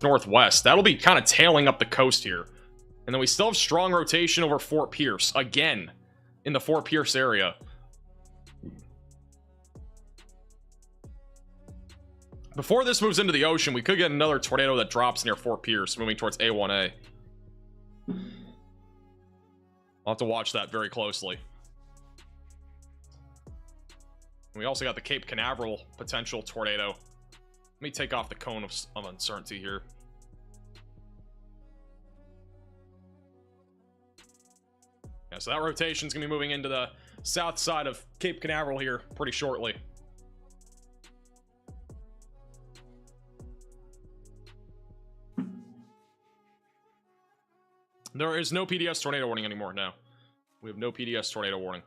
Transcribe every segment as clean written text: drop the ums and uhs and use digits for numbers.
northwest. That'll be kind of tailing up the coast here. And then we still have strong rotation over Fort Pierce, again, in the Fort Pierce area. Before this moves into the ocean, we could get another tornado that drops near Fort Pierce, moving towards A1A. I'll have to watch that very closely. We also got the Cape Canaveral potential tornado. Let me take off the cone of uncertainty here. Yeah, so that rotation is going to be moving into the south side of Cape Canaveral here pretty shortly. There is no PDS tornado warning anymore now. We have no PDS tornado warning.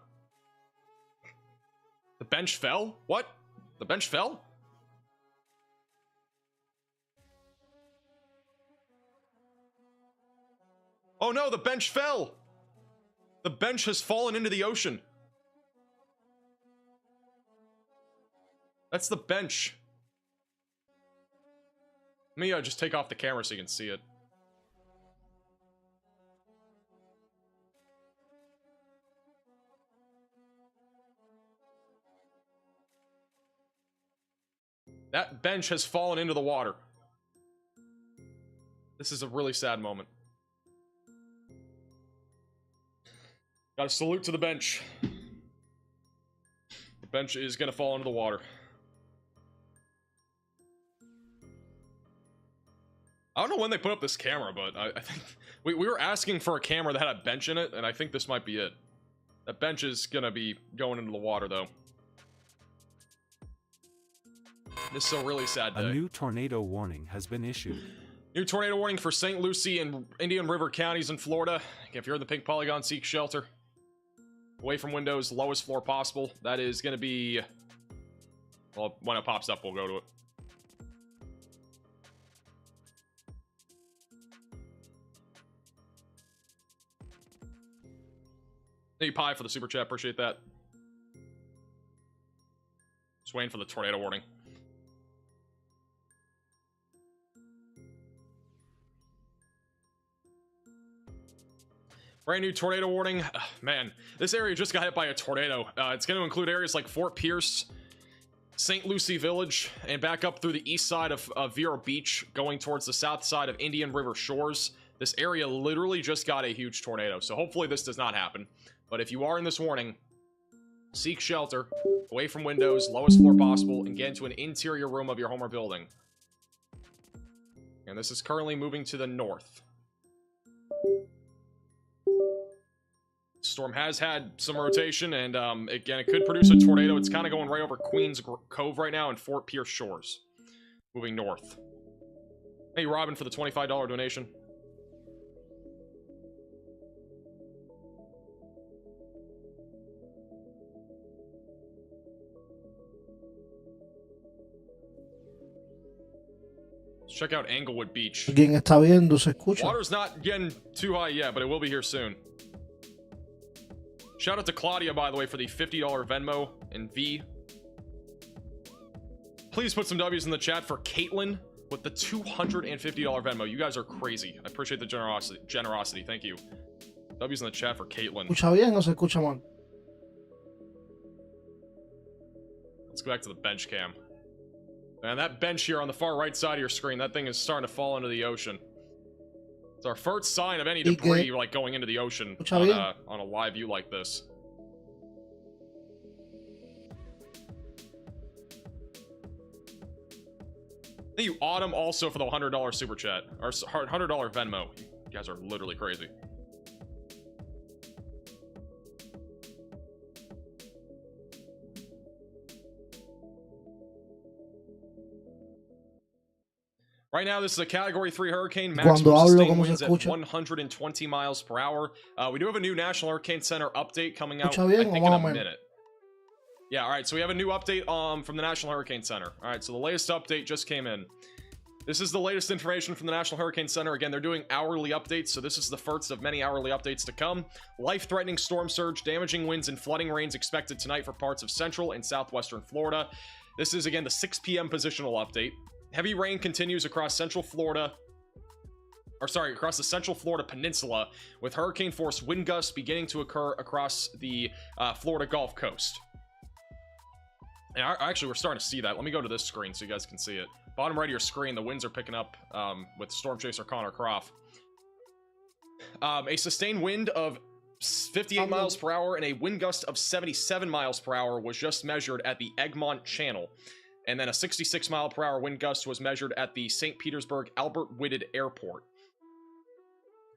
The bench fell? What? The bench fell? Oh no, the bench fell! The bench has fallen into the ocean. That's the bench. Let me just take off the camera so you can see it. That bench has fallen into the water. This is a really sad moment. Gotta salute to the bench. The bench is gonna fall into the water. I don't know when they put up this camera, but I think we were asking for a camera that had a bench in it, and I think this might be it. That bench is gonna be going into the water, though. This is a really sad day. A new tornado warning has been issued. New tornado warning for St. Lucie and Indian River counties in Florida. If you're in the pink polygon, seek shelter. Away from windows, lowest floor possible. That is going to be... Well, when it pops up, we'll go to it. Thank you, Pi, for the super chat. Appreciate that. Just waiting for the tornado warning. Brand new tornado warning. Man, this area just got hit by a tornado. It's going to include areas like Fort Pierce, St. Lucie Village, and back up through the east side of Vero Beach, going towards the south side of Indian River Shores. This area literally just got a huge tornado, so hopefully this does not happen. But if you are in this warning, seek shelter, away from windows, lowest floor possible, and get into an interior room of your home or building. And this is currently moving to the north. Storm has had some rotation, and again, it could produce a tornado. It's kind of going right over Queens Cove right now and Fort Pierce Shores. Moving north. Hey, Robin, for the $25 donation. Let's check out Englewood Beach. ¿Quién está viendo? ¿Se escucha? Water's not getting too high yet, but it will be here soon. Shout out to Claudia, by the way, for the $50 Venmo and V. Please put some W's in the chat for Caitlin with the $250 Venmo. You guys are crazy. I appreciate the generosity. Thank you. W's in the chat for Caitlin. ¿Escucha bien o se escucha mal? Let's go back to the bench cam. Man, that bench here on the far right side of your screen, that thing is starting to fall into the ocean. It's our first sign of any debris like going into the ocean on a live view like this. Thank you, Autumn, also for the $100 super chat or $100 Venmo. You guys are literally crazy. Right now, this is a Category 3 hurricane. Maximum sustained winds at 120 miles per hour. We do have a new National Hurricane Center update coming out, I think, in a minute. Yeah, all right, so we have a new update from the National Hurricane Center. All right, so the latest update just came in. This is the latest information from the National Hurricane Center. Again, they're doing hourly updates, so this is the first of many hourly updates to come. Life-threatening storm surge, damaging winds, and flooding rains expected tonight for parts of central and southwestern Florida. This is, again, the 6 p.m. positional update. Heavy rain continues across central Florida across the central Florida peninsula, with hurricane force wind gusts beginning to occur across the Florida Gulf Coast. And actually, we're starting to see that. Let me go to this screen so you guys can see it. Bottom right of your screen, the winds are picking up with Storm Chaser Connor Croft. A sustained wind of 58 miles per hour and a wind gust of 77 miles per hour was just measured at the Egmont Channel. And then a 66 mile per hour wind gust was measured at the St. Petersburg Albert Whitted Airport.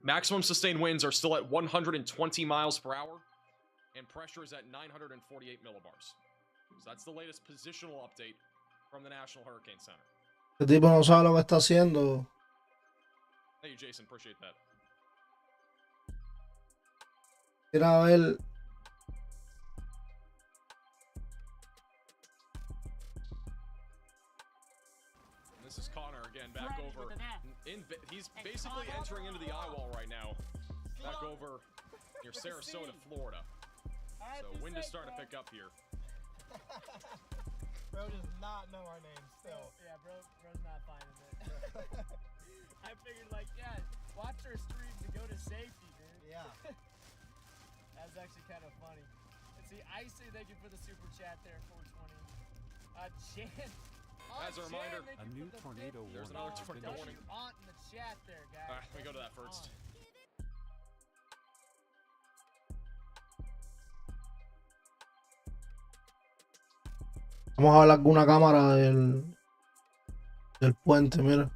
Maximum sustained winds are still at 120 miles per hour, and pressure is at 948 millibars. So that's the latest positional update from the National Hurricane Center. El tipo no sabe lo que está haciendo. Thank you, Jason. Appreciate that. Mira a ver. This is Connor again, back over. He's basically entering into the eye wall right now. Back over near Sarasota, Florida. So wind is starting to pick up here. Bro does not know our names still. Yeah, bro's not finding it. I figured, like, yeah, watch our streams and go to safety, dude. Yeah. That's actually kind of funny. And see, Icy, thank you for the super chat there, 420. Jan. As a reminder, a new tornado warning. There's another tornado warning. On in the chat there, guys. All right, let me go to that first. Vamos a ver alguna cámara del puente, mira.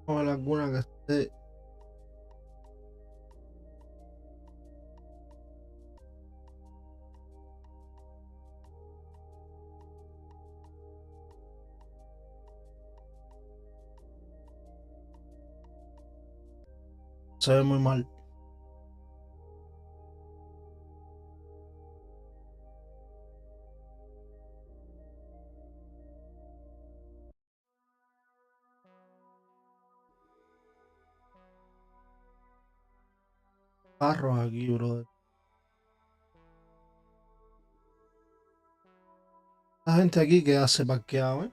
Vamos a ver alguna que esté. Se ve muy mal. Carros aquí, brother. La gente aquí que hace parqueado, ¿eh?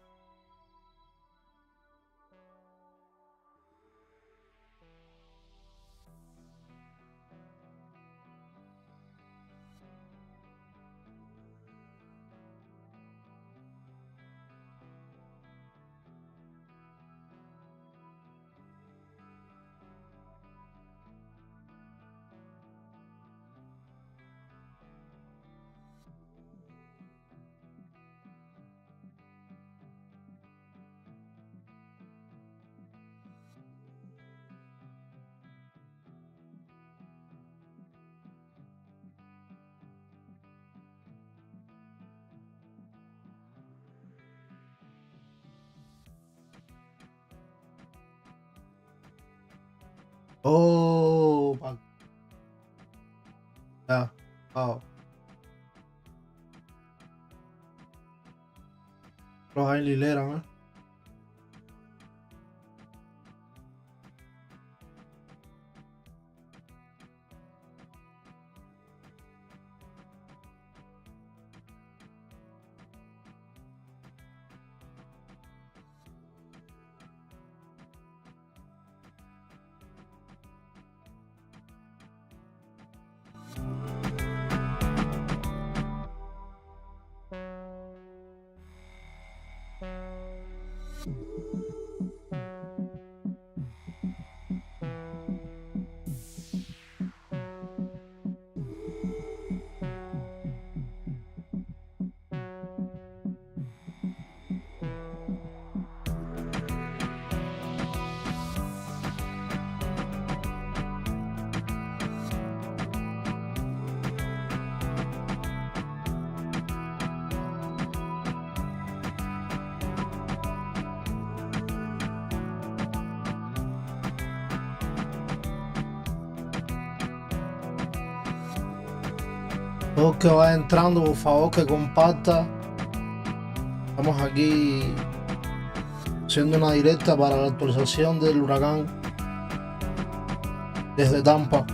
Oh, ya, wow. Los hay en hilera, ¿eh? Todo que va entrando, por favor, que comparta. Estamos aquí haciendo una directa para la actualización del huracán desde Tampa.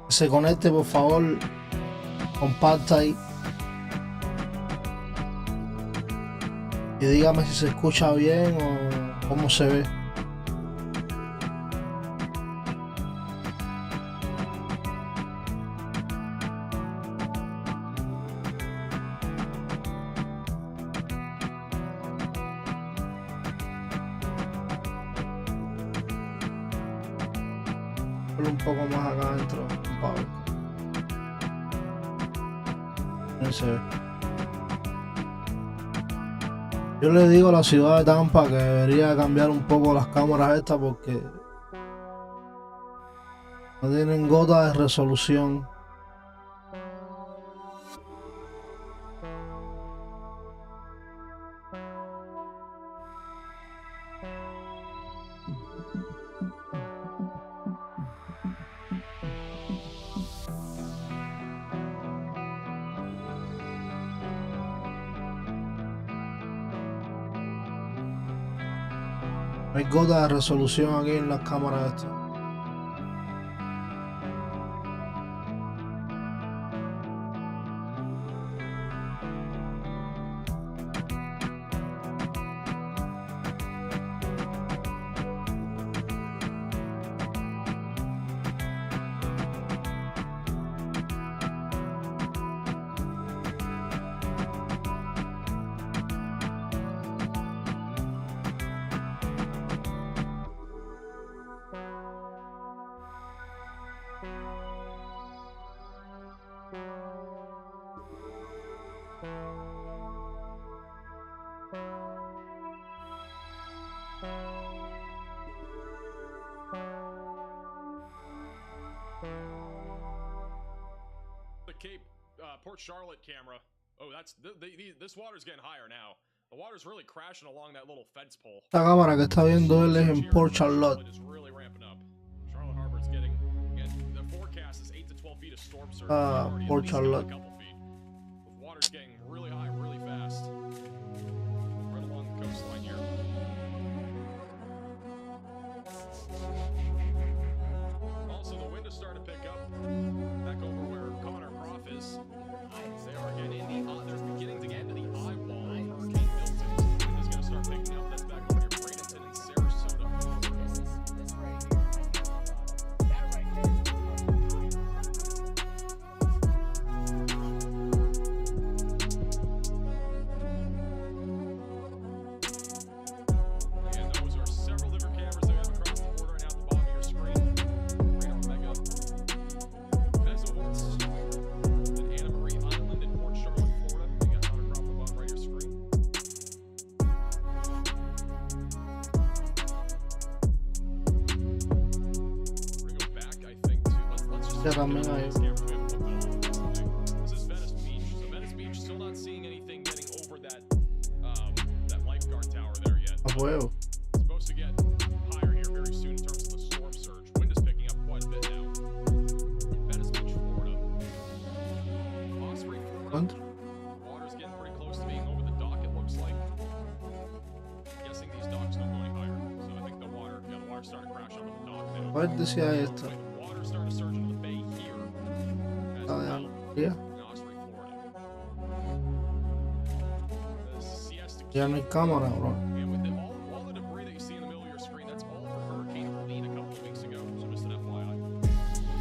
Que se conecte, por favor, comparta ahí y dígame si se escucha bien o cómo se ve. Un poco más acá adentro, no se ve. Yo le digo a la ciudad de Tampa que debería cambiar un poco las cámaras estas porque no tienen gota de resolución. Hay gota de resolución aquí en las cámaras estas. Cape, Port Charlotte camera. Oh, that's this water's getting higher now. The water's really crashing along that little fence pole. Esta cámara que está viendo él es en Port Charlotte. It's really ramping up. Charlotte Harbor's getting, the forecast is 8 to 12 feet of storm surge. Port Charlotte. With water's getting really high, really fast. Right along the coastline here. Also, the wind is starting to pick up. Back over where Connor Croft is. They are getting they're beginning to get into the eye wall of Hurricane Milton. Wind is going to start picking up. That's back over near Bradenton and Sarasota. This right here, that right there is Again, those are several different cameras that we have across the border and out the bottom of your screen. Radar Mega, Mesohorts, and Anna Marie Island in Port Charlotte, Florida. We got Connor Croft on the bottom right of your screen. We're gonna go back, I think, to let's just Yeah, también hay. these cameras we haven't looked at all. This is Venice Beach. So Venice Beach, still not seeing anything getting over that lifeguard tower there yet. A huevo. It's supposed to get higher here very soon in terms of the storm surge. Wind is picking up quite a bit now. In Venice Beach, Florida. Osprey, Florida. ¿Cuánto? Water's getting pretty close to being over the dock, it looks like. Guessing these docks don't go any higher. So I think the water's starting to crash onto the dock. They don't ¿Cuál decía esto? Wait, the water's starting to surge into the bay here. As Ah, well. ya. In Osprey, Florida. The Siesta Ya no hay cámara, bro. And with all the debris that you see in the middle of your screen, that's all from Hurricane Helene a couple of weeks ago. So just an FYI.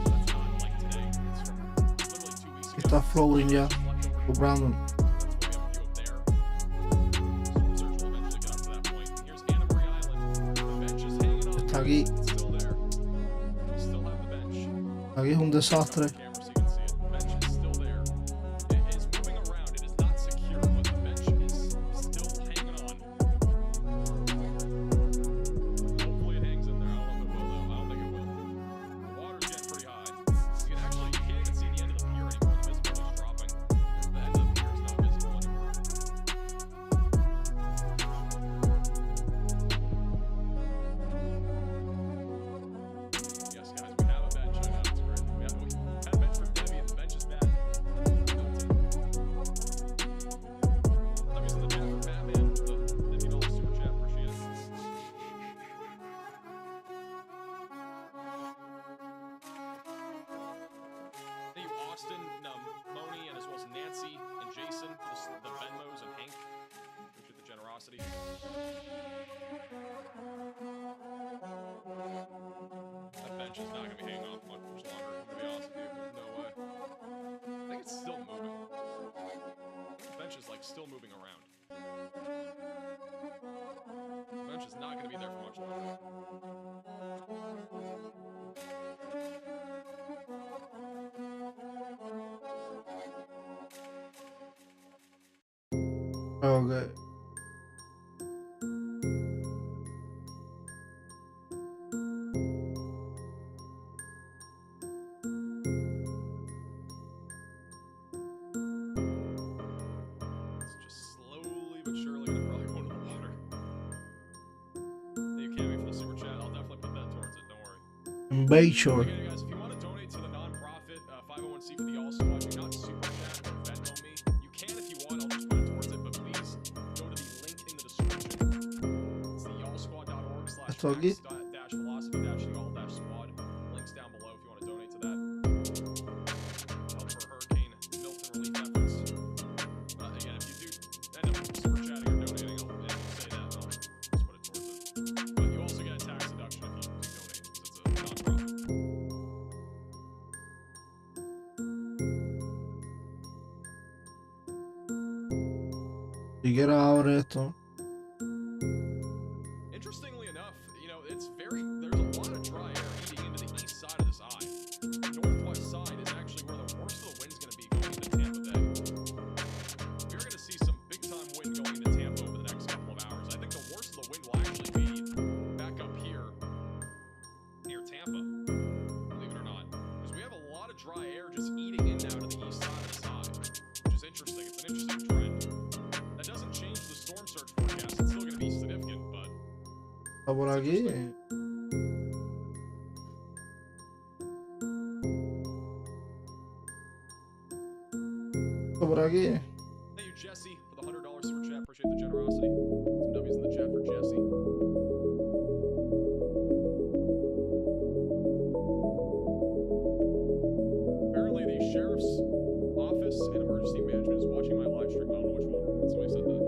That's not like today. It's from literally 2 weeks ago. Está floating ya. Leftover. Brandon. That's what we have a view up there. aquí. Aquí es un desastre. That bench is not going to be hanging off much longer, to be honest with you. There's no way. I think it's still moving. The bench is like still moving around. The bench is not going to be there for much longer. Okay. Bayshore. Again, guys, if you want to donate to the non-profit 501c for the All Squad, do not super chat or Venmo me. You can if you want, I'll just put it towards it, but please go to the link in the description. It's the y'allsquad.org/philosophy-the-all-squad. Links down below if you want to donate to that. Help for Hurricane Milton relief efforts. Again, if you do end up super chatting or donating, I'll say that and I'll just put it towards it. But you also get a tax deduction if you do donate, because it's a non-profit. Si quieres abre esto. Interestingly enough, you know, there's a lot of dry air heating into the east side of this eye. The northwest side is actually where the worst of the wind's going to be going into Tampa Bay. We're going to see some big time wind going into Tampa over the next couple of hours. I think the worst of the wind will actually be back up here near Tampa, believe it or not. Because we have a lot of dry air just eating in now to the east side of this eye, which is interesting. It's an interesting trend. That doesn't change the storm surge forecast. It's still going to be significant, but... Está por aquí. Está por aquí. Thank you, Jesse, for the $100 super chat. Appreciate the generosity. Some W's in the chat for Jesse. Apparently, the sheriff's office and emergency management is watching my live stream. I don't know which one. That's somebody said that.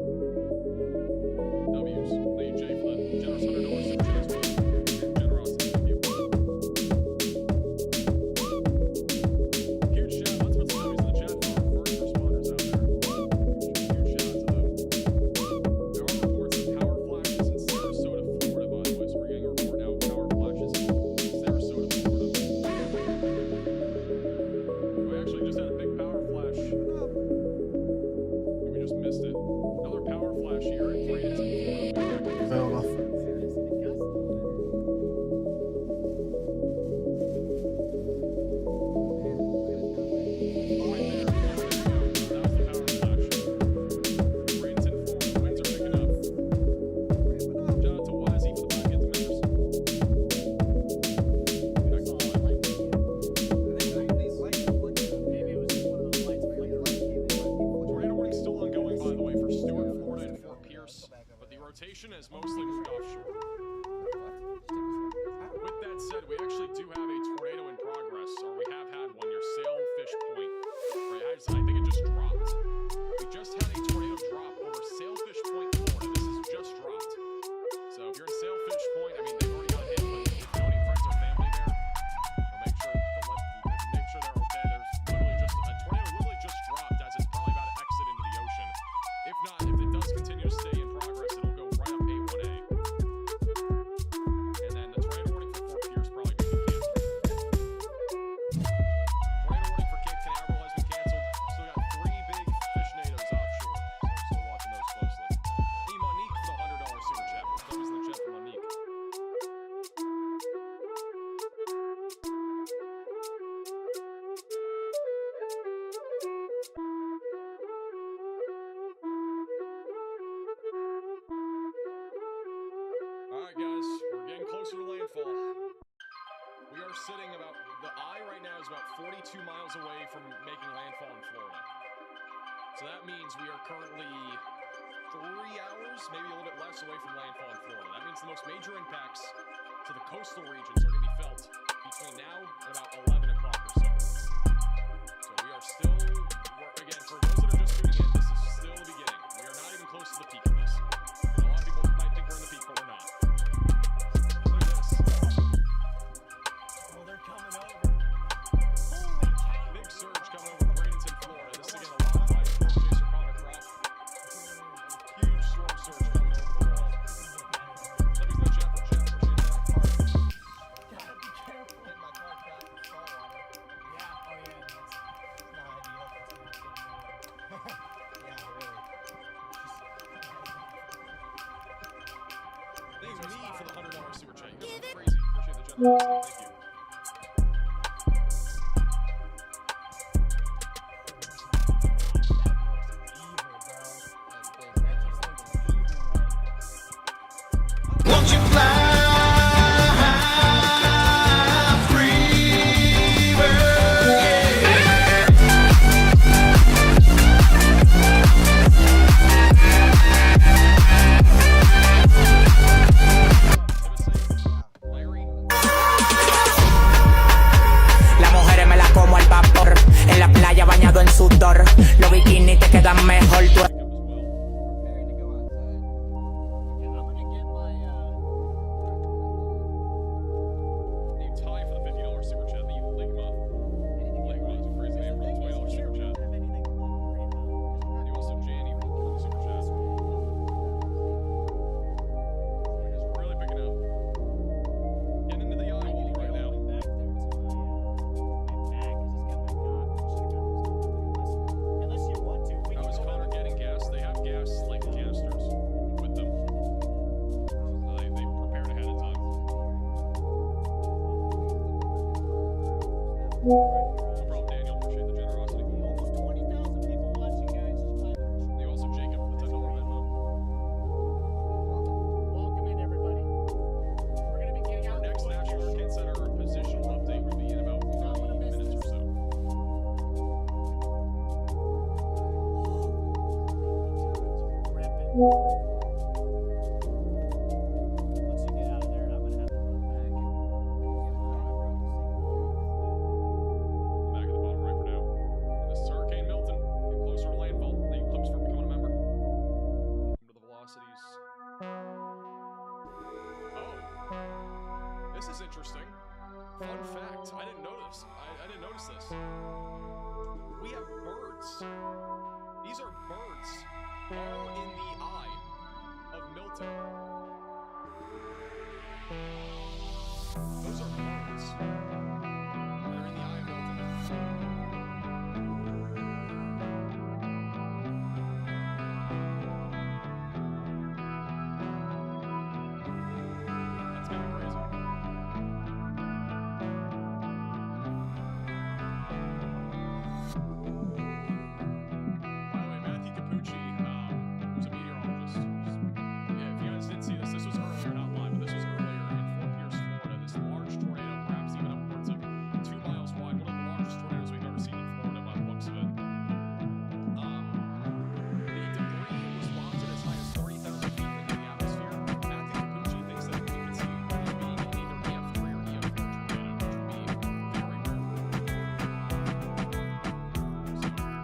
W's. Thank you, Jay, for the generous $100 super chat as well. Generosity. Thank you. Huge shout. Let's put some W's in the chat for our first responders out there. Huge shout out to them. There are reports of power flashes in Sarasota, Florida, by the way. So we're getting a report now of power flashes in Sarasota, Florida. We actually just had a big power flash. We just missed it. Another power flash here in Bradenton, Florida. Veo la Right there. That was the power flash. Bradenton, Florida. Winds are picking up. Shout out to Wazzy for the back end members. Tornado warning still ongoing, by the way, for Stewart, Florida, and Fort Pierce, but the rotation has mostly moved offshore. With that said, we actually do have a tornado in progress, or we have had one near Sailfish Point. Right, I think it just dropped. We just had a tornado drop over Sailfish Point, Florida. This has just dropped. So if you're in Sailfish Point, I mean, they've already got hit, but if you know any friends or family there, make sure they're okay. There's literally just a tornado literally just dropped as it's probably about to exit into the ocean. If not, if it does continue to stay in progress, it'll go right up A1A. And then the tornado getting closer to landfall. We are sitting about, the eye right now is about 42 miles away from making landfall in Florida. So that means we are currently 3 hours, maybe a little bit less away from landfall in Florida. That means the most major impacts to the coastal regions are going to be felt between now and about 11 o'clock or so. So we are still, again, for those that are just tuning in, this is still the beginning. We are not even close to the peak of this. And a lot of people might think we're in the peak, but we're not. Look at this. Oh, they're coming over. Holy cow. Big surge coming over Bradenton, Florida. This is again a lot by storm chaser Connor Croft. Huge storm surge coming over the wall. Let me know chat for chat. Appreciate that. Gotta be careful. Hit my car cracked with salt water. Yeah, oh yeah, that's Not ideal. That's not good. Yeah, really. Thank me for the $100 super chat. You guys are crazy. Appreciate the generosity. Thank you. Won't you fly free, bird? Larry. Las mujeres me la como al vapor, en la playa bañado en sudor. Los bikinis te quedan mejor. Tú As well. Preparing to go outside. Yeah, I'm gonna get my You tie for the $50 super chat. The Ligma. Ligma is a crazy name for the $20 super chat. have anything to worry about. You also Janny for the super chat. It's really picking up. Getting into the eye wall right now. Back there to my bag, 'cause it's got my God. Unless you want to, we How can is go Connor down. getting gas? They have gas like canisters with them. So they prepared ahead of time. No problem, Daniel. Appreciate the generosity. Almost 20,000 people watching, guys. Just 500. Thank you also, Jacob, for the $10 Venmo. Welcome in, everybody. We're gonna be getting Our out next quick. National Hurricane Center positional update will be in about 30 minutes or so. Reppin'. Once you get out of there, I'm gonna have to run back. Back at the bottom right for now. And this is Hurricane Milton. Getting closer to landfall. Thank you, Clips, for becoming a member. Welcome to the velocities. Oh. This is interesting. Fun fact. I didn't notice. I didn't notice this. We have birds. These are birds all in the eye of Milton. Those are birds that are in the eye of Milton. That's kind of crazy. By the way, Matthew Capucci, who's a meteorologist. Yeah, if you guys didn't see this, this was earlier, not live, but this was earlier in Fort Pierce, Florida. This large tornado, perhaps even upwards of 2 miles wide, one of the largest tornadoes we've ever seen in Florida by the looks of it. The debris was wafted as high as 30,000 feet into the atmosphere. Matthew Capucci thinks that we could see it being either EF3 or EF4 tornado, which would be very rare. So, yeah.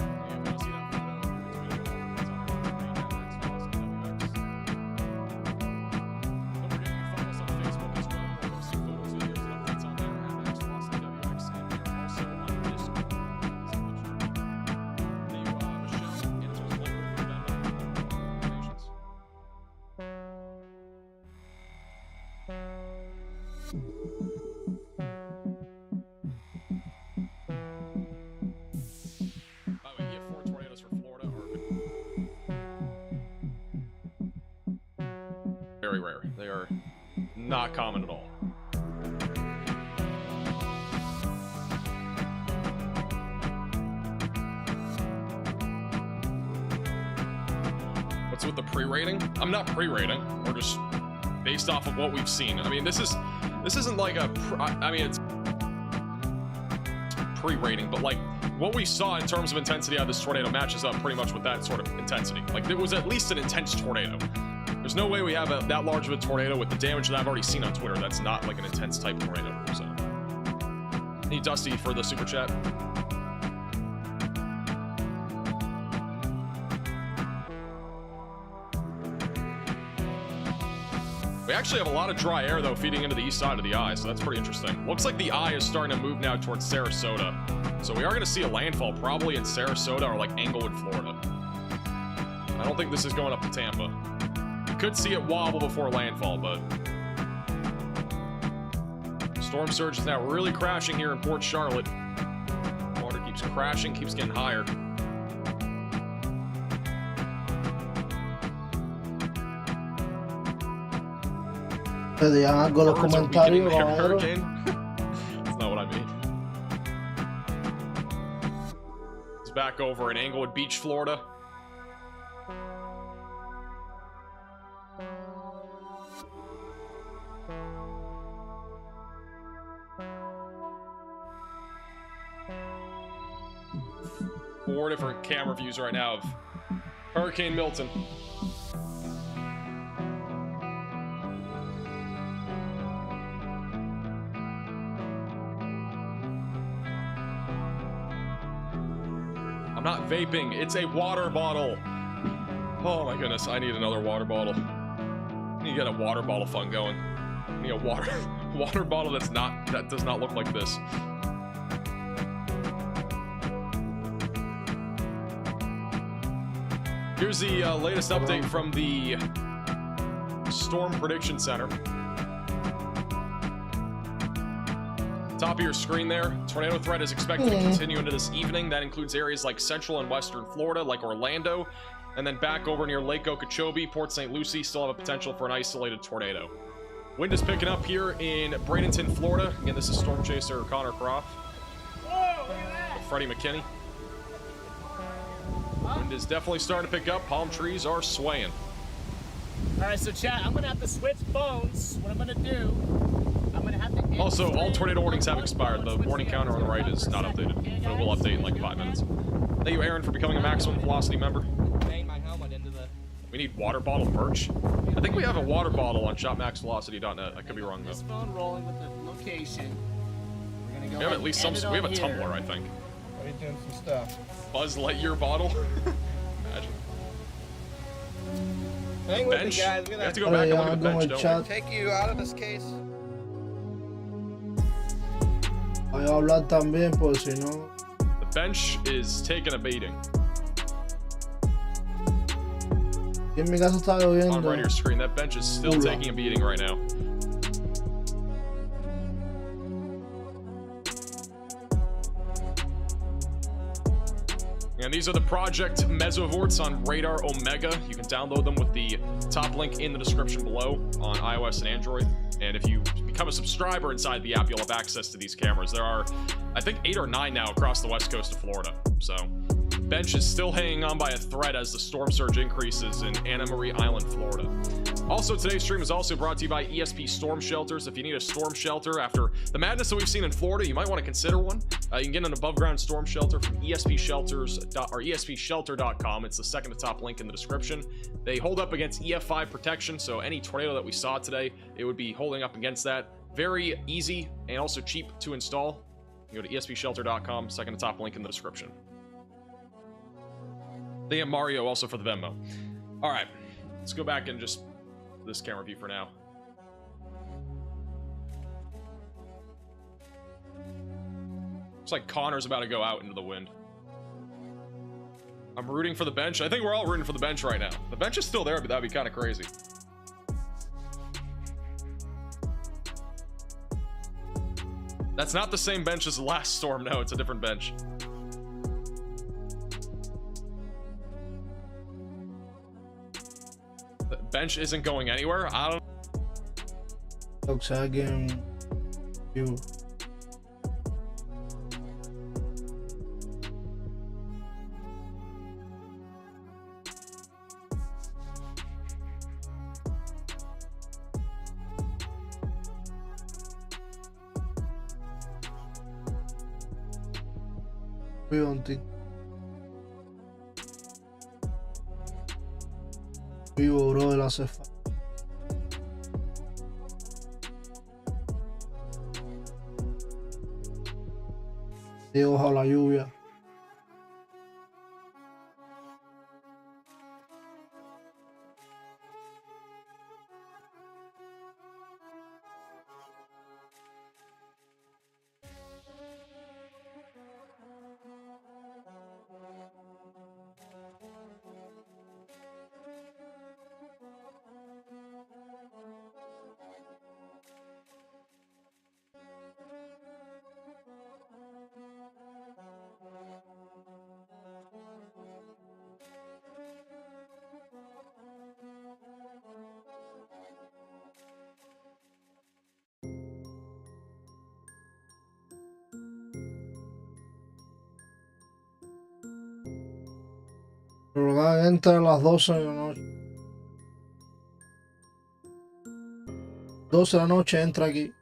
Yeah, if you want to see that photo, tweet it over. It's on our page at XFloss.wx. Don't forget you can follow us on Facebook as well. We're posting photos, videos, and updates on there at XFloss.wx. And we are also on Discord. Thank you, Michelle, and as well as Blake for the donations. By the way, EF4 tornadoes for Florida are very rare. They are not common at all. correct with the pre-rating. I'm not pre-rating. We're just based off of what we've seen. I mean, this isn't like a. I mean, it's pre-rating, but like what we saw in terms of intensity out of this tornado matches up pretty much with that sort of intensity. Like it was at least an intense tornado. There's no way we have that large of a tornado with the damage that I've already seen on Twitter. That's not like an intense type tornado. So, need Dusty for the super chat. We actually have a lot of dry air though feeding into the east side of the eye, so that's pretty interesting. Looks like the eye is starting to move now towards Sarasota. So we are going to see a landfall probably in Sarasota or like Englewood, Florida. I don't think this is going up to Tampa. You could see it wobble before landfall, but storm surge is now really crashing here in Port Charlotte. Water keeps crashing, keeps getting higher. Te digan algo en los comentarios, hurricane. That's not what I mean. It's back over in Englewood Beach, Florida. Four different camera views right now of Hurricane Milton. I'm not vaping, it's a water bottle. Oh my goodness, I need another water bottle. I need to get a water bottle fund going. I need a water bottle that does not look like this. Here's the latest update from the Storm Prediction Center. Top of your screen there, tornado threat is expected to continue into this evening. That includes areas like central and western Florida, like Orlando, and then back over near Lake Okeechobee, Port St. Lucie, still have a potential for an isolated tornado. Wind is picking up here in Bradenton, Florida. Again, this is Storm Chaser Connor Croft. Whoa, look at that! Freddie McKinney. Wind is definitely starting to pick up. Palm trees are swaying. All right, so chat, I'm gonna have to switch phones. What I'm gonna do, I'm gonna have to. Also, all tornado warnings have expired. The warning counter on the right is not updated, but it will update in like 5 minutes. Thank you, Aaron, for becoming a Maximum Velocity member. Bang my helmet into the. We need water bottle merch. I think we have a water bottle on shopmaxvelocity.net. I could be wrong though. This phone rolling with the location. We're gonna go. We have at least some. We have a tumbler, I think. Are you doing some stuff? Buzz Lightyear bottle. Imagine. Hang with me, Bench. guys. We have to go back and look at the bench, don't we? Take you out of this case. Voy a hablar también, por si no. The bench is taking a beating. Y en mi casa está lloviendo. On right of your screen, that bench is still taking a beating right now. And these are the project mesovorts on Radar Omega. You can download them with the top link in the description below on iOS and Android. And if you become a subscriber inside the app, you'll have access to these cameras. There are, I think, 8 or 9 now across the west coast of Florida. So, bench is still hanging on by a thread as the storm surge increases in Anna Marie Island, Florida. Also, today's stream is also brought to you by ESP Storm Shelters. If you need a storm shelter after the madness that we've seen in Florida, you might want to consider one. You can get an above-ground storm shelter from ESPshelter.com. It's the second to top link in the description. They hold up against EF5 protection, so any tornado that we saw today, it would be holding up against that. Very easy and also cheap to install. You go to ESPshelter.com, second to top link in the description. They have Mario also for the Venmo. All right, let's go back and just this camera view for now. Looks like Connor's about to go out into the wind. I'm rooting for the bench. I think we're all rooting for the bench right now. The bench is still there, but that'd be kind of crazy. That's not the same bench as the last storm. No, it's a different bench. The bench isn't going anywhere. I don't. Looks again. You. Vivo en ti. Vivo, brother, hace falta. Dios bajo la lluvia. El huracán entra a las 12 de la noche. 12 de la noche entra aquí.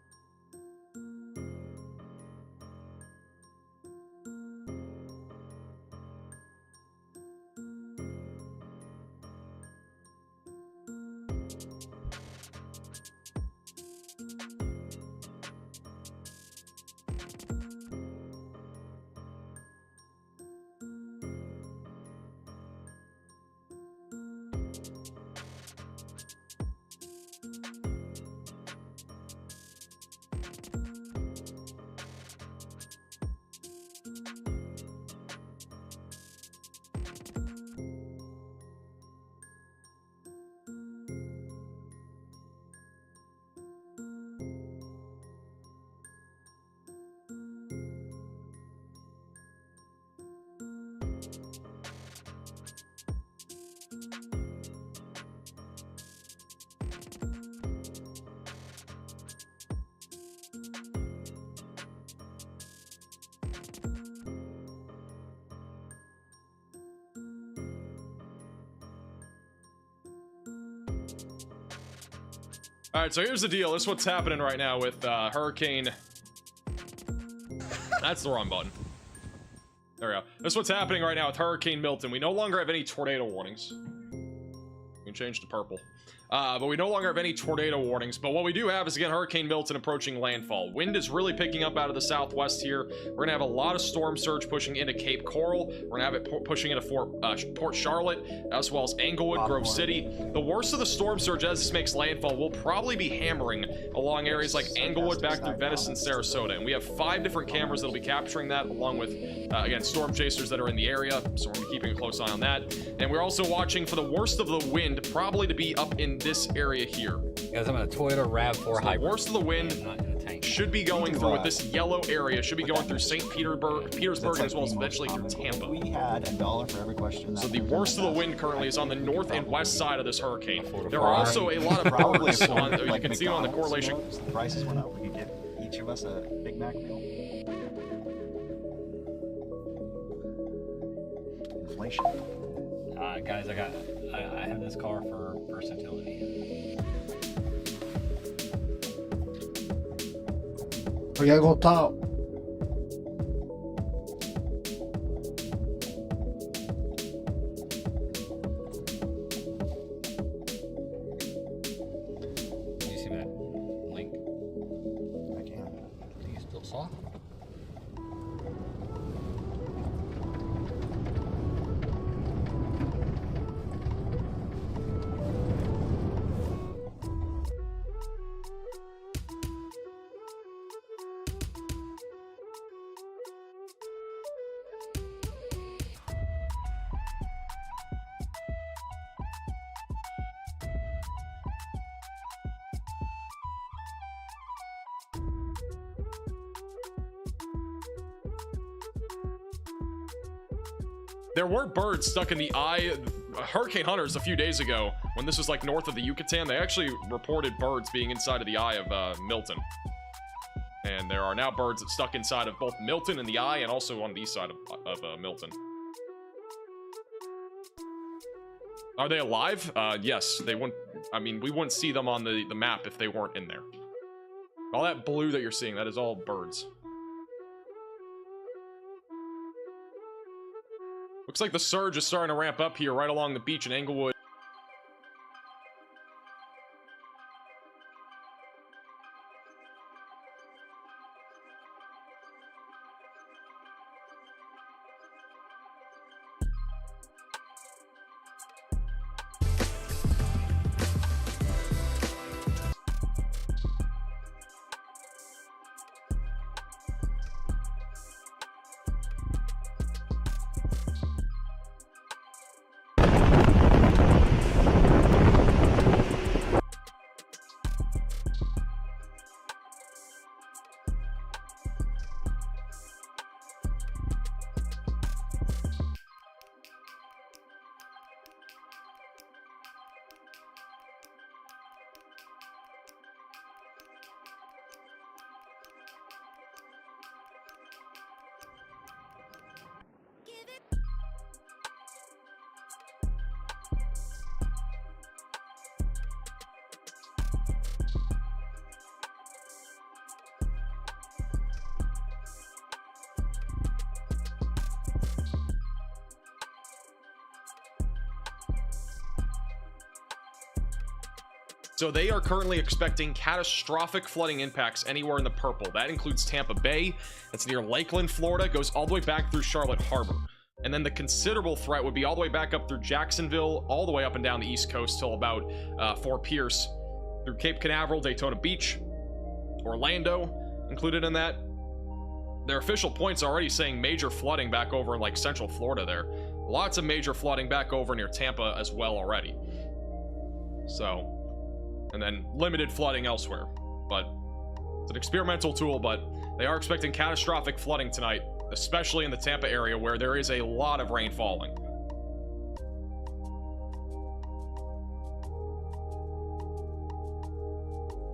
All right, so here's the deal. This is what's happening right now with Hurricane. That's the wrong button. There we go. This is what's happening right now with Hurricane Milton. We no longer have any tornado warnings. We can change to purple. But we no longer have any tornado warnings. But what we do have is, again, Hurricane Milton approaching landfall. Wind is really picking up out of the southwest here. We're going to have a lot of storm surge pushing into Cape Coral. We're going to have it pushing into Port Charlotte, as well as Englewood, Grove City. The worst of the storm surge as this makes landfall will probably be hammering along areas like Englewood back through Venice and Sarasota. And we have 5 different cameras that will be capturing that, along with, again, storm chasers that are in the area. So we're going to be keeping a close eye on that. And we're also watching for the worst of the wind, probably to be up in this area here. Guys, I'm in a Toyota RAV4 Hybrid. The worst of the wind should be going through with this yellow area, should be going through St. Petersburg, as well as eventually through Tampa. We had $1 for every question. So the worst of the wind currently is on the north and west side of this hurricane. There are also a lot of birds on, you can see on the correlation. The prices went up. We could get each of us a Big Mac meal. Inflation. Guys, I have this car for versatility. Aquí acostado. Can you see that link? I can. Do you still saw? There were birds stuck in the eye. Hurricane hunters a few days ago, when this was like north of the Yucatan, they actually reported birds being inside of the eye of Milton. And there are now birds that stuck inside of both Milton and the eye, and also on the east side of Milton. Are they alive? Yes, they wouldn't. I mean, we wouldn't see them on the map if they weren't in there. All that blue that you're seeing, that is all birds. Looks like the surge is starting to ramp up here right along the beach in Englewood. So they are currently expecting catastrophic flooding impacts anywhere in the purple. That includes Tampa Bay, that's near Lakeland, Florida, goes all the way back through Charlotte Harbor. And then the considerable threat would be all the way back up through Jacksonville, all the way up and down the East Coast till about Fort Pierce, through Cape Canaveral, Daytona Beach, Orlando included in that. Their official points are already saying major flooding back over in like Central Florida there. Lots of major flooding back over near Tampa as well already. So, and then limited flooding elsewhere. But it's an experimental tool, but they are expecting catastrophic flooding tonight, especially in the Tampa area where there is a lot of rain falling.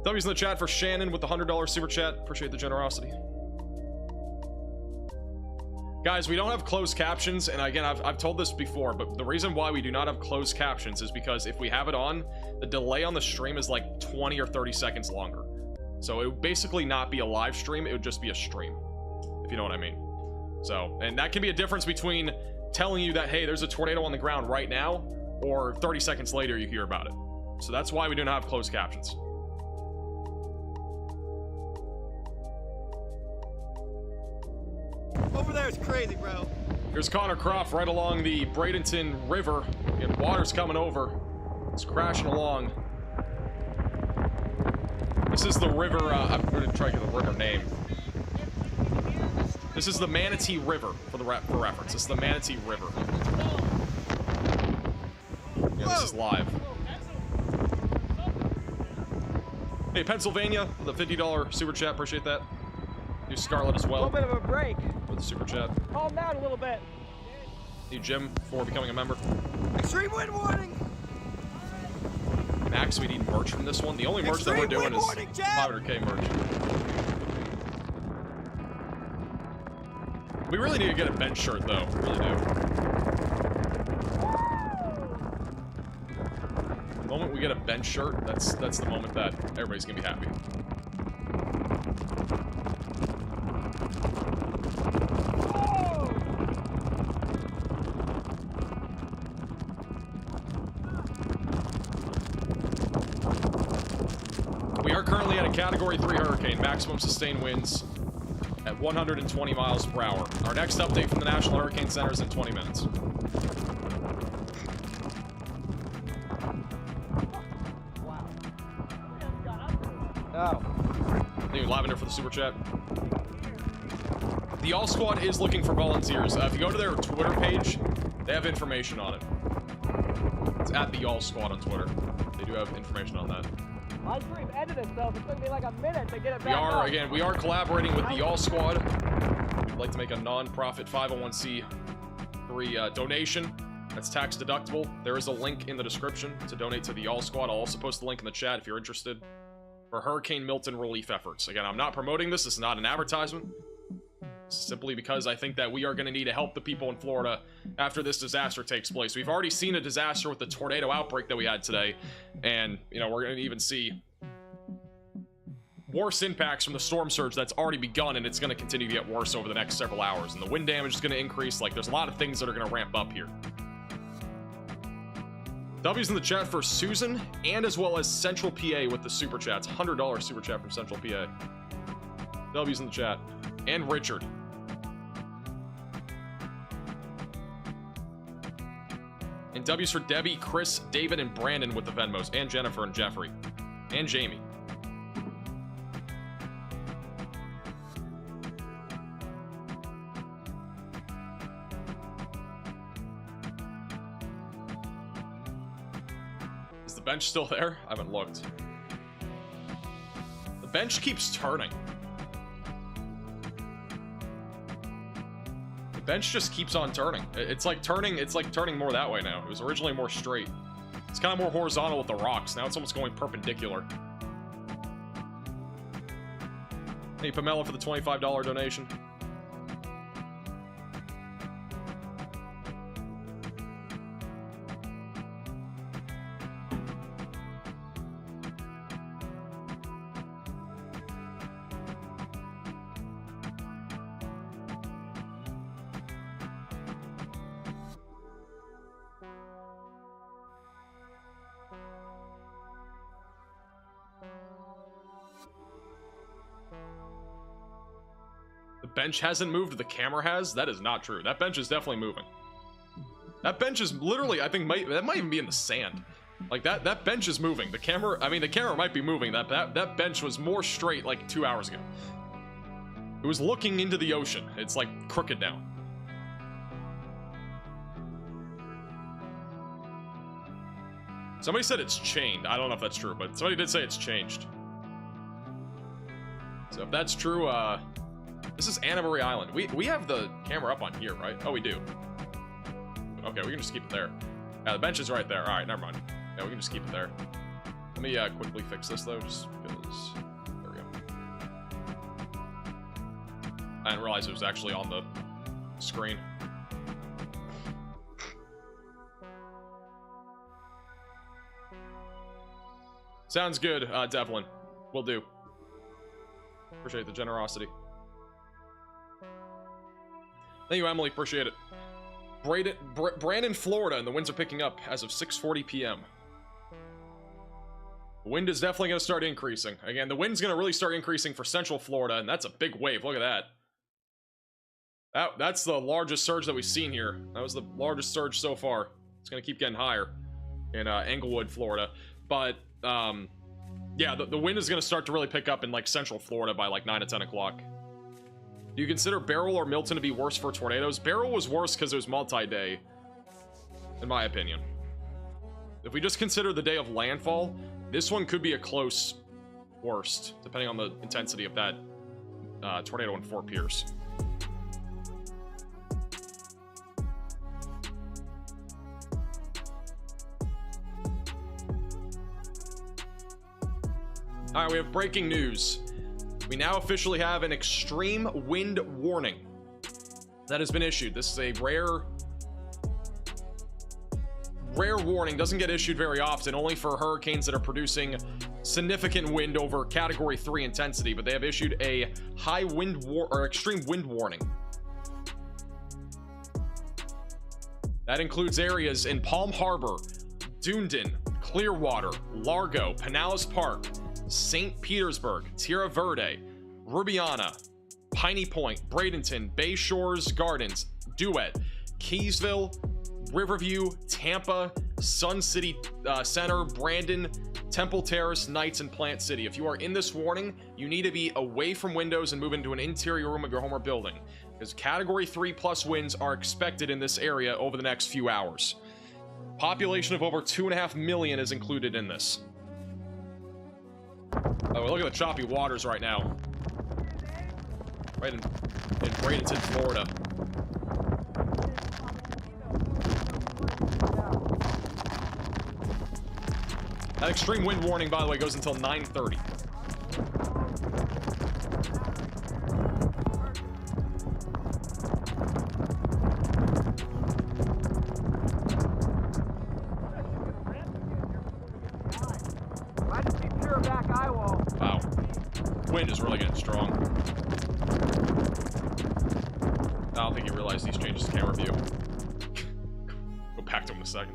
W's in the chat for Shannon with the $100 super chat. Appreciate the generosity. Guys, we don't have closed captions, and again, I've told this before, but the reason why we do not have closed captions is because if we have it on, the delay on the stream is like 20 or 30 seconds longer. So it would basically not be a live stream, it would just be a stream, if you know what I mean. So, and that can be a difference between telling you that, hey, there's a tornado on the ground right now, or 30 seconds later you hear about it. So that's why we do not have closed captions. Over there is crazy, bro. Here's Connor Croft right along the Bradenton River. And water's coming over. It's crashing along. This is the river, I'm going to try to get the river name. This is the Manatee River, for reference. This is the Manatee River. Yeah, this is live. Hey, Pennsylvania, the $50 super chat, appreciate that. New Scarlet as well. A little bit of a break. With the super chat. Calm down a little bit. New Jim for becoming a member. Extreme wind warning. Max, we need merch from this one. The only merch that we're doing is 500k merch. We really need to get a bench shirt though. We really do. The moment we get a bench shirt, that's the moment that everybody's gonna be happy. We are currently at a Category 3 hurricane, maximum sustained winds at 120 miles per hour. Our next update from the National Hurricane Center is in 20 minutes. Wow. Oh. Thank you, Lavender, for the super chat. The All Squad is looking for volunteers. If you go to their Twitter page, they have information on it. It's at the All Squad on Twitter. They do have information on that. My stream ended itself. It took me like a minute to get it back up. Again, we are collaborating with the All Squad. We'd like to make a non-profit 501c3 donation. That's tax deductible. There is a link in the description to donate to the All Squad. I'll also post the link in the chat if you're interested. For Hurricane Milton relief efforts. Again, I'm not promoting this. This is not an advertisement. Simply because I think that we are going to need to help the people in Florida after this disaster takes place. We've already seen a disaster with the tornado outbreak that we had today, and you know, we're going to even see worse impacts from the storm surge that's already begun, and it's going to continue to get worse over the next several hours. And the wind damage is going to increase. Like, there's a lot of things that are going to ramp up here. W's in the chat for Susan, and as well as Central PA with the super chats. $100 super chat from Central PA. W's in the chat. And Richard. And W's for Debbie, Chris, David, and Brandon with the Venmos. And Jennifer and Jeffrey. And Jamie. Is the bench still there? I haven't looked. The bench keeps turning. Bench just keeps on turning. It's like turning more that way now. It was originally more straight. It's kind of more horizontal with the rocks. Now it's almost going perpendicular. Hey, Pamela for the $25 donation. Bench hasn't moved, the camera has. That is not true. That bench is definitely moving. That bench is literally, I think, that might even be in the sand. Like that bench is moving. The camera, I mean, the camera might be moving. That bench was more straight like 2 hours ago. It was looking into the ocean. It's like crooked now. Somebody said it's chained. I don't know if that's true, but somebody did say it's changed. So if that's true, this is Anna Marie Island. We have the camera up on here, right? Oh, we do. Okay, we can just keep it there. Yeah, the bench is right there. All right, never mind. Yeah, we can just keep it there. Let me quickly fix this, though, just because... There we go. I didn't realize it was actually on the screen. Sounds good, Devlin. Will do. Appreciate the generosity. Thank you, Emily. Appreciate it. Brandon, Florida, and the winds are picking up as of 6:40 p.m. The wind is definitely going to start increasing. Again, the wind's going to really start increasing for Central Florida, and that's a big wave. Look at that. That's the largest surge that we've seen here. That was the largest surge so far. It's going to keep getting higher in Englewood, Florida. But, yeah, the wind is going to start to really pick up in, like, Central Florida by, like, 9 to 10 o'clock. Do you consider Beryl or Milton to be worse for tornadoes? Beryl was worse because it was multi-day, in my opinion. If we just consider the day of landfall, this one could be a close worst, depending on the intensity of that tornado in Fort Pierce. All right, we have breaking news. We now officially have an extreme wind warning that has been issued. This is a rare warning. Doesn't get issued very often, only for hurricanes that are producing significant wind over Category 3 intensity, but they have issued a high wind or extreme wind warning. That includes areas in Palm Harbor, Dunedin, Clearwater, Largo, Pinellas Park, St. Petersburg, Tierra Verde, Rubiana, Piney Point, Bradenton, Bay Shores Gardens, Duet, Keysville, Riverview, Tampa, Sun City Center, Brandon, Temple Terrace, Knights, and Plant City. If you are in this warning, you need to be away from windows and move into an interior room of your home or building, because Category 3 plus winds are expected in this area over the next few hours. Population of over 2.5 million is included in this. Oh, look at the choppy waters right now. Right in Bradenton, Florida. That extreme wind warning, by the way, goes until 9:30. Wow. change is really getting strong. I don't think he realized these changes to camera view. Go back to him in a second.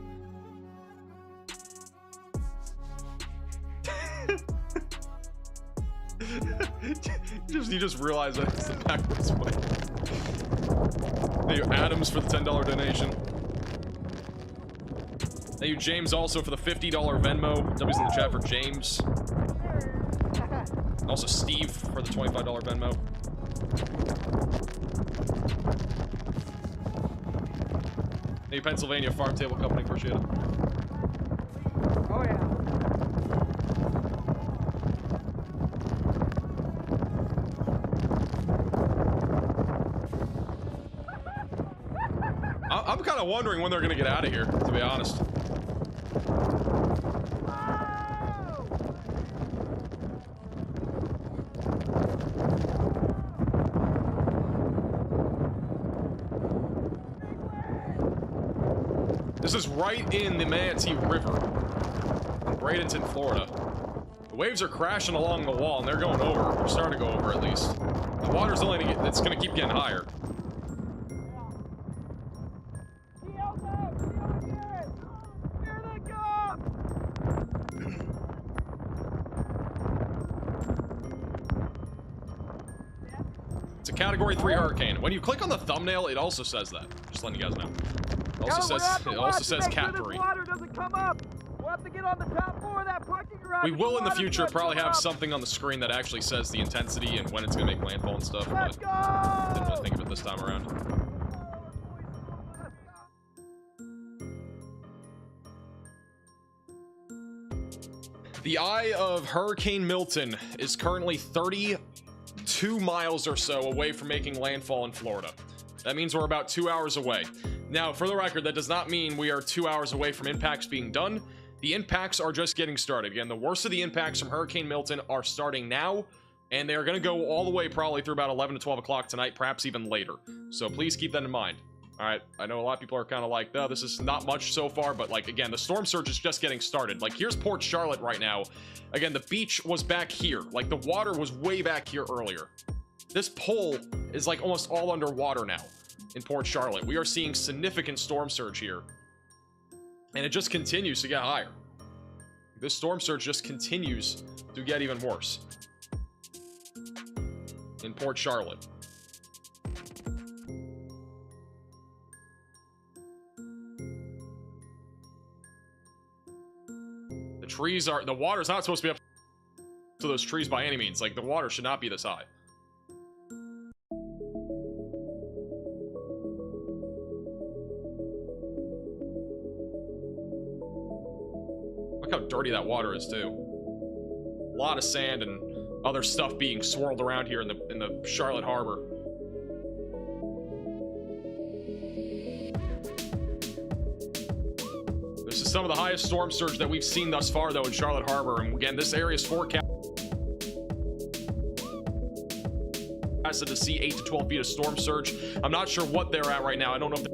you just realize that it's the backwards way. Thank you, Adams, for the $10 donation. Thank you, James, also for the $50 Venmo. W's in the chat for James. And also Steve for the $25 Venmo. Thank you, Pennsylvania Farm Table Company. Appreciate it. Oh, yeah. I'm kind of wondering when they're going to get out of here, to be honest. This is right in the Manatee River in Bradenton, Florida. The waves are crashing along the wall, and they're going over. They're starting to go over, at least. The water's only gonna get, it's going to keep getting higher. It's a Category 3 hurricane. When you click on the thumbnail, it also says that. Just letting you guys know. It also says Cat 3. We will in the future probably have something on the screen that actually says the intensity and when it's gonna make landfall and stuff, but didn't really think of it this time around. The eye of Hurricane Milton is currently 32 miles or so away from making landfall in Florida. That means we're about 2 hours away. Now, for the record, that does not mean we are 2 hours away from impacts being done. The impacts are just getting started. Again, the worst of the impacts from Hurricane Milton are starting now, and they are going to go all the way probably through about 11 to 12 o'clock tonight, perhaps even later. So please keep that in mind. All right, I know a lot of people are kind of like, oh, this is not much so far, but like, again, the storm surge is just getting started. Like, here's Port Charlotte right now. Again, the beach was back here. Like, the water was way back here earlier. This pole is like almost all underwater now in Port Charlotte. We are seeing significant storm surge here, and it just continues to get higher. This storm surge just continues to get even worse in Port Charlotte. The trees are, the water's not supposed to be up to those trees by any means. Like, the water should not be this high. Look how dirty that water is too. A lot of sand and other stuff being swirled around here in the Charlotte Harbor. This is some of the highest storm surge that we've seen thus far, though, in Charlotte Harbor. And again, this area is forecasted to see 8 to 12 feet of storm surge. I'm not sure what they're at right now. I don't know if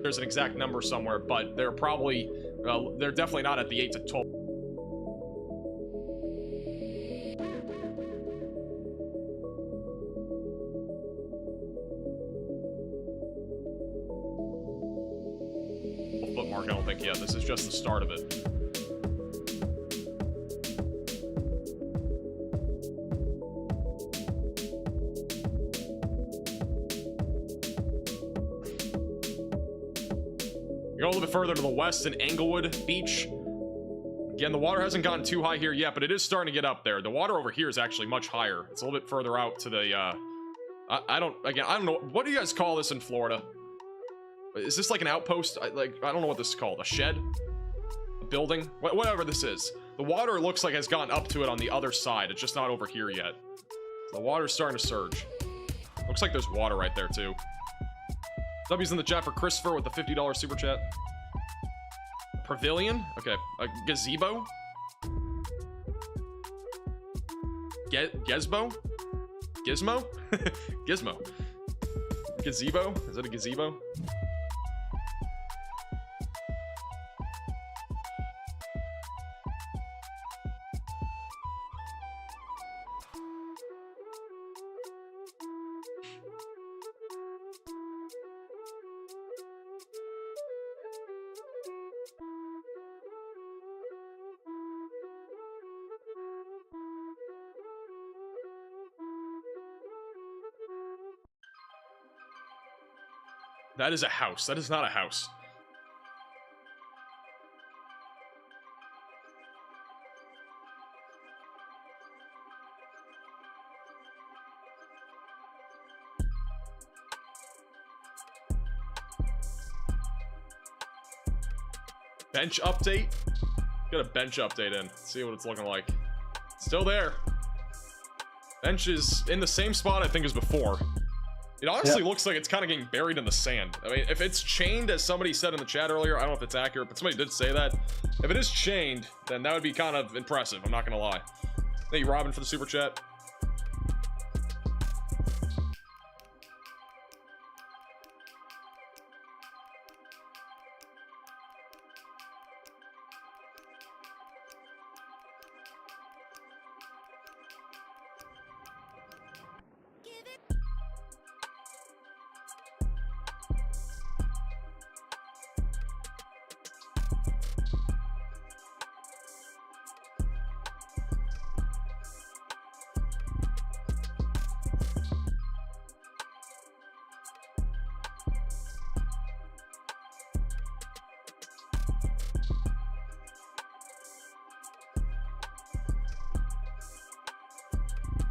there's an exact number somewhere, but they're probably, they're definitely not at the 8 to 12. Bookmark, I don't think yet. This is just the start of it. Go a little bit further to the west in Englewood Beach. Again, the water hasn't gotten too high here yet, but it is starting to get up there. The water over here is actually much higher. It's a little bit further out to the, I don't know. What do you guys call this in Florida? Is this like an outpost? I don't know what this is called. A shed? A building? Whatever this is. The water looks like it's gotten up to it on the other side. It's just not over here yet. The water's starting to surge. Looks like there's water right there, too. W's in the chat for Christopher with the $50 super chat. Pavilion? Okay. A gazebo? Gizmo? Gizmo? Gizmo. Gazebo? Is that a gazebo? That is a house. That is not a house. Bench update? Get a bench update in. See what it's looking like. Still there. Bench is in the same spot I think as before. It honestly looks like it's kind of getting buried in the sand. I mean, if it's chained, as somebody said in the chat earlier, I don't know if it's accurate, but somebody did say that. If it is chained, then that would be kind of impressive. I'm not gonna lie. Thank you, Robin, for the super chat.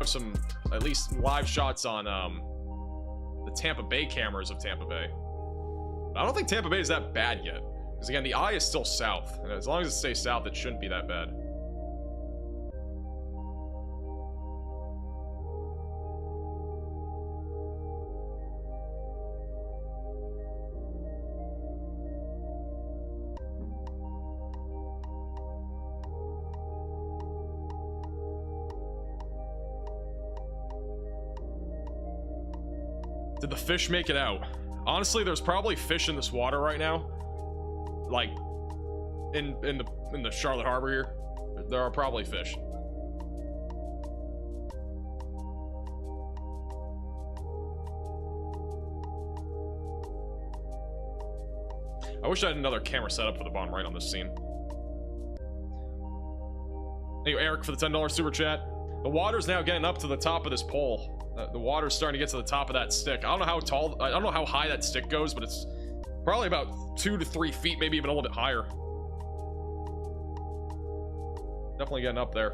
Some at least live shots on the Tampa Bay cameras of Tampa Bay. I don't think Tampa Bay is that bad yet, because again, the eye is still south, and as long as it stays south, it shouldn't be that bad. Did the fish make it out? Honestly, there's probably fish in this water right now. Like, in the Charlotte Harbor here. There are probably fish. I wish I had another camera set up for the bottom right on this scene. Thank you, Eric, for the $10 super chat. The water's now getting up to the top of this pole. The water's starting to get to the top of that stick. I don't know how tall, I don't know how high that stick goes, but it's probably about 2 to 3 feet, maybe even a little bit higher. Definitely getting up there.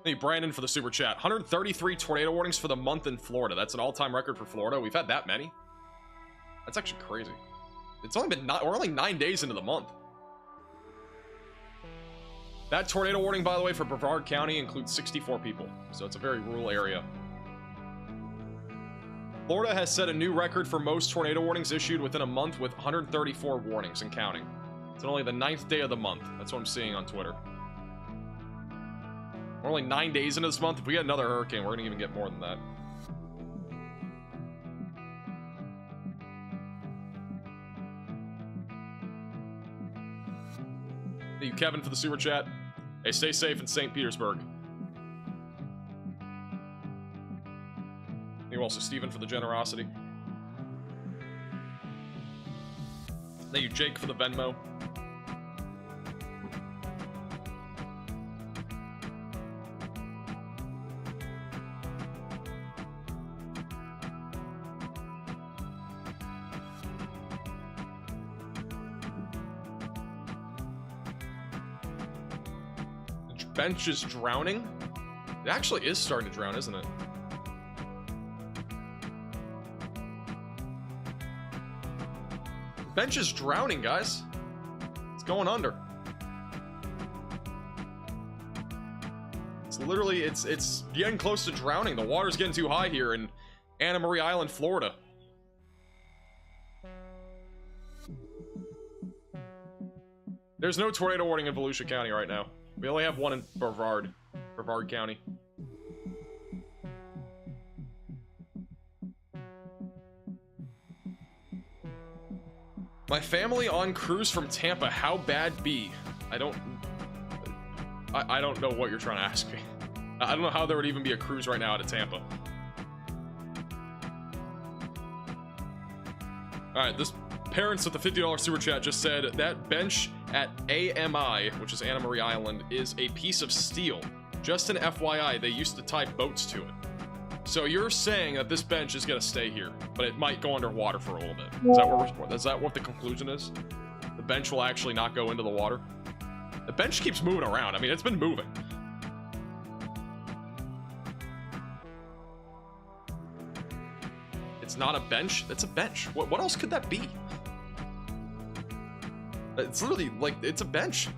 Hey, Brandon, for the super chat. 133 tornado warnings for the month in Florida. That's an all-time record for Florida. We've had that many. That's actually crazy. It's only been we're only 9 days into the month. That tornado warning, by the way, for Brevard County includes 64 people. So it's a very rural area. Florida has set a new record for most tornado warnings issued within a month with 134 warnings and counting. It's only the 9th day of the month. That's what I'm seeing on Twitter. We're only 9 days into this month. If we get another hurricane, we're gonna even get more than that. Thank you, Kevin, for the super chat. Hey, stay safe in St. Petersburg. Thank you also, Steven, for the generosity. Thank you, Jake, for the Venmo. Bench is drowning? It actually is starting to drown, isn't it? Bench is drowning, guys. It's going under. It's literally, it's getting close to drowning. The water's getting too high here in Anna Maria Island, Florida. There's no tornado warning in Volusia County right now. We only have one in Brevard County. My family on cruise from Tampa, how bad be? I don't know what you're trying to ask me. I don't know how there would even be a cruise right now out of Tampa. All right, this parents with the $50 super chat just said that bench at AMI, which is Anna Marie Island, is a piece of steel. Just an FYI, they used to tie boats to it. So you're saying that this bench is gonna stay here, but it might go underwater for a little bit. Is that what the conclusion is? The bench will actually not go into the water? The bench keeps moving around. I mean, it's been moving. It's not a bench. It's a bench. What else could that be? It's literally like, it's a bench.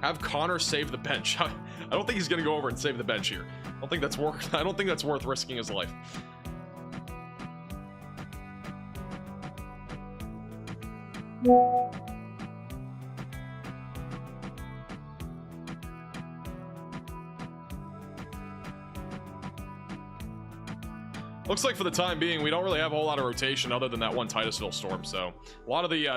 Have Connor save the bench. I don't think he's gonna go over and save the bench here. I don't think that's worth risking his life. Looks like for the time being, we don't really have a whole lot of rotation other than that one Titusville storm. So a lot of the